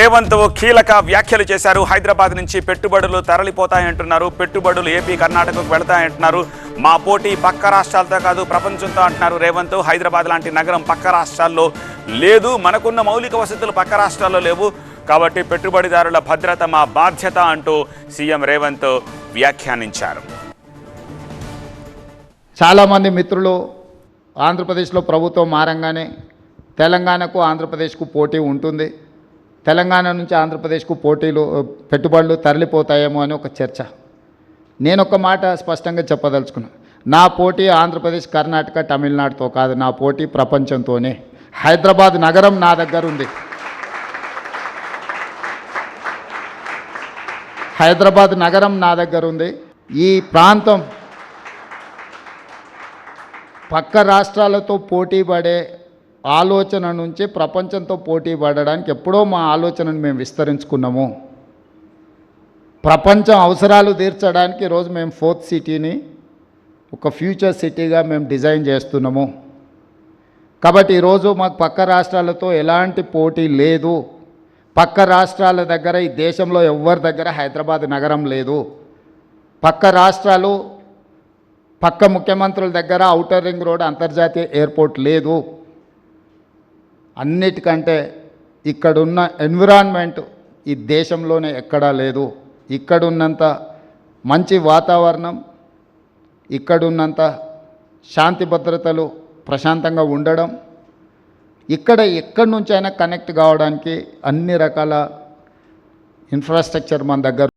రేవంత్ కీలక వ్యాఖ్యలు చేశారు. హైదరాబాద్ నుంచి పెట్టుబడులు తరలిపోతాయంటున్నారు. పెట్టుబడులు ఏపీ కర్ణాటకకు వెళతాయంటున్నారు. మా పోటీ పక్క రాష్ట్రాలతో కాదు ప్రపంచంతో అంటున్నారు రేవంత్. హైదరాబాద్ లాంటి నగరం పక్క రాష్ట్రాల్లో లేదు, మనకున్న మౌలిక వసతులు పక్క రాష్ట్రాల్లో లేవు, కాబట్టి పెట్టుబడిదారుల భద్రత మా బాధ్యత అంటూ సీఎం రేవంత్ వ్యాఖ్యానించారు. చాలామంది మిత్రులు ఆంధ్రప్రదేశ్లో ప్రభుత్వం మారంగానే తెలంగాణకు ఆంధ్రప్రదేశ్కు పోటీ ఉంటుంది, తెలంగాణ నుంచి ఆంధ్రప్రదేశ్కు పెట్టుబడులు తరలిపోతాయేమో అని ఒక చర్చ. నేను ఒక మాట స్పష్టంగా చెప్పదలుచుకున్నాను. నా పోటీ ఆంధ్రప్రదేశ్, కర్ణాటక, తమిళనాడుతో కాదు, నా పోటీ ప్రపంచంతోనే. హైదరాబాద్ నగరం నా దగ్గర ఉంది. హైదరాబాద్ నగరం నా దగ్గర ఉంది. ఈ ప్రాంతం పక్క రాష్ట్రాలతో పోటీ పడే ఆలోచన నుంచి ప్రపంచంతో పోటీ పడడానికి ఎప్పుడో మా ఆలోచనను మేము విస్తరించుకున్నాము. ప్రపంచం అవసరాలు తీర్చడానికి ఈరోజు మేము 4th సిటీని ఒక ఫ్యూచర్ సిటీగా మేము డిజైన్ చేస్తున్నాము. కాబట్టి ఈరోజు మాకు పక్క రాష్ట్రాలతో ఎలాంటి పోటీ లేదు. పక్క రాష్ట్రాల దగ్గర ఈ దేశంలో ఎవరి దగ్గర హైదరాబాద్ నగరం లేదు. పక్క రాష్ట్రాలు పక్క ముఖ్యమంత్రుల దగ్గర ఔటర్ రింగ్ రోడ్, అంతర్జాతీయ ఎయిర్పోర్ట్ లేదు. అన్నిటికంటే ఇక్కడున్న ఎన్విరాన్మెంట్ ఈ దేశంలోనే ఎక్కడా లేదు. ఇక్కడున్నంత మంచి వాతావరణం, ఇక్కడున్నంత శాంతి భద్రతలు, ప్రశాంతంగా ఉండడం, ఎక్కడి నుంచైనా కనెక్ట్ కావడానికి అన్ని రకాల ఇన్ఫ్రాస్ట్రక్చర్ మన దగ్గర